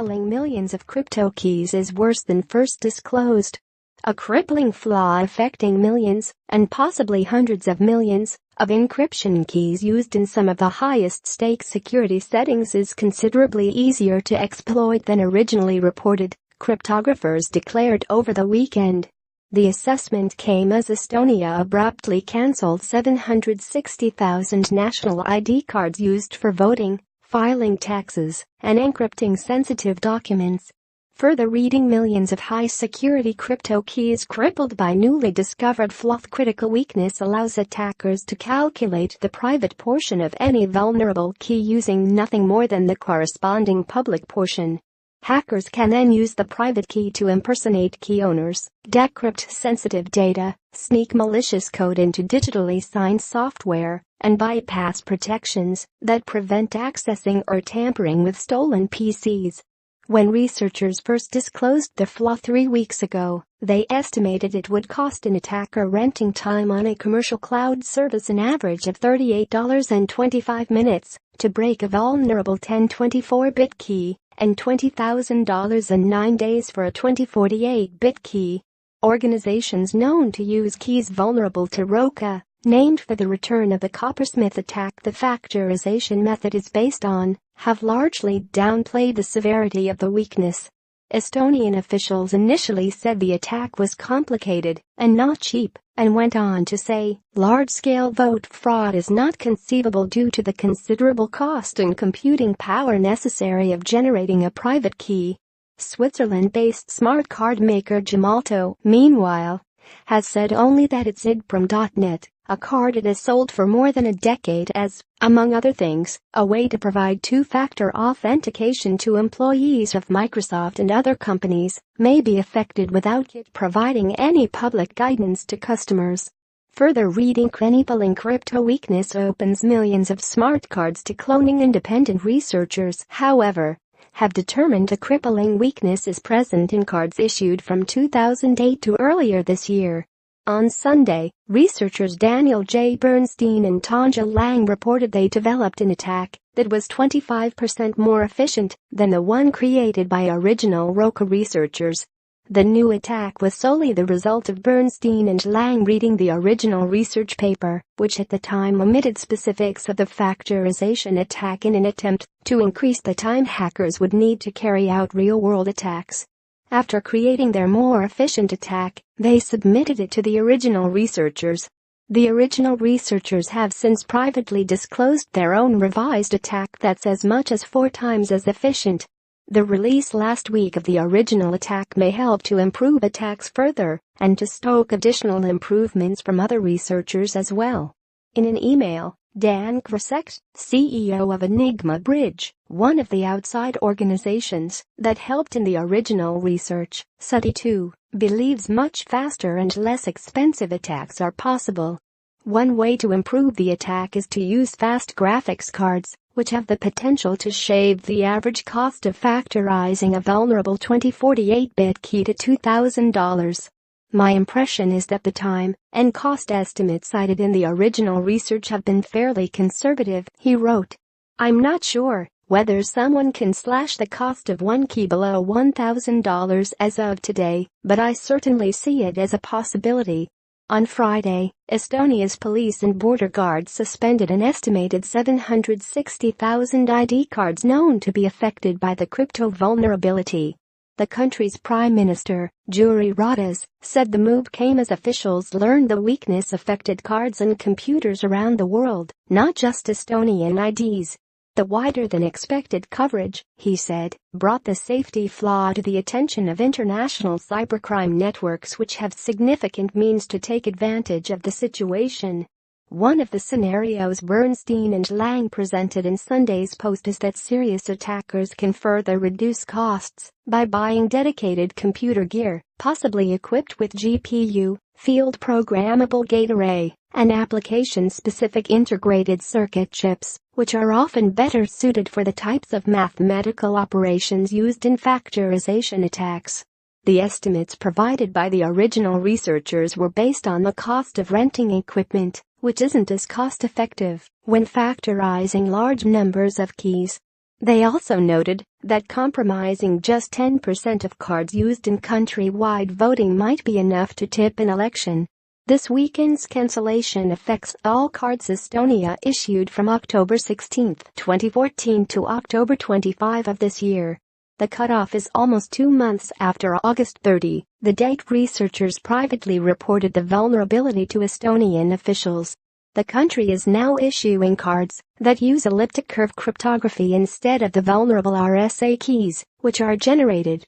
crippling millions of crypto keys is worse than first disclosed. A crippling flaw affecting millions, and possibly hundreds of millions, of encryption keys used in some of the highest-stakes security settings is considerably easier to exploit than originally reported, cryptographers declared over the weekend. The assessment came as Estonia abruptly cancelled 760,000 national ID cards used for voting, filing taxes, and encrypting sensitive documents. Further, reading millions of high-security crypto keys crippled by newly discovered Flaw'The critical weakness allows attackers to calculate the private portion of any vulnerable key using nothing more than the corresponding public portion. Hackers can then use the private key to impersonate key owners, decrypt sensitive data, sneak malicious code into digitally signed software, and bypass protections that prevent accessing or tampering with stolen PCs. When researchers first disclosed the flaw 3 weeks ago, they estimated it would cost an attacker renting time on a commercial cloud service an average of $38.25 to break a vulnerable 1024-bit key, and $20,000 in 9 days for a 2048-bit key. Organizations known to use keys vulnerable to ROCA, named for the return of the coppersmith attack the factorization method is based on, have largely downplayed the severity of the weakness. Estonian officials initially said the attack was complicated and not cheap, and went on to say, large-scale vote fraud is not conceivable due to the considerable cost and computing power necessary of generating a private key. Switzerland-based smart card maker Gemalto, meanwhile, has said only that its idprom.net, a card it has sold for more than a decade as, among other things, a way to provide two-factor authentication to employees of Microsoft and other companies, may be affected without it providing any public guidance to customers. Further, reading crippling crypto weakness opens millions of smart cards to cloning. Independent researchers, however, have determined the crippling weakness is present in cards issued from 2008 to earlier this year. On Sunday, researchers Daniel J. Bernstein and Tanja Lang reported they developed an attack that was 25% more efficient than the one created by original ROCA researchers. The new attack was solely the result of Bernstein and Lang reading the original research paper, which at the time omitted specifics of the factorization attack in an attempt to increase the time hackers would need to carry out real-world attacks. After creating their more efficient attack, they submitted it to the original researchers. The original researchers have since privately disclosed their own revised attack that's as much as 4 times as efficient. The release last week of the original attack may help to improve attacks further and to stoke additional improvements from other researchers as well. In an email, Dan Krasek, CEO of Enigma Bridge, one of the outside organizations that helped in the original research, said he too believes much faster and less expensive attacks are possible. One way to improve the attack is to use fast graphics cards, which have the potential to shave the average cost of factorizing a vulnerable 2048-bit key to $2,000. My impression is that the time and cost estimates cited in the original research have been fairly conservative, he wrote. I'm not sure whether someone can slash the cost of one key below $1,000 as of today, but I certainly see it as a possibility. On Friday, Estonia's police and border guards suspended an estimated 760,000 ID cards known to be affected by the crypto vulnerability. The country's Prime Minister, Jüri Ratas, said the move came as officials learned the weakness affected cards and computers around the world, not just Estonian IDs. The wider-than-expected coverage, he said, brought the safety flaw to the attention of international cybercrime networks which have significant means to take advantage of the situation. One of the scenarios Bernstein and Lang presented in Sunday's post is that serious attackers can further reduce costs by buying dedicated computer gear, possibly equipped with GPU, field programmable gate array, and application-specific integrated circuit chips, which are often better suited for the types of mathematical operations used in factorization attacks. The estimates provided by the original researchers were based on the cost of renting equipment, which isn't as cost-effective when factorizing large numbers of keys. They also noted that compromising just 10% of cards used in countrywide voting might be enough to tip an election. This weekend's cancellation affects all cards Estonia issued from October 16, 2014 to October 25 of this year. The cutoff is almost 2 months after August 30, the date researchers privately reported the vulnerability to Estonian officials. The country is now issuing cards that use elliptic curve cryptography instead of the vulnerable RSA keys, which are generated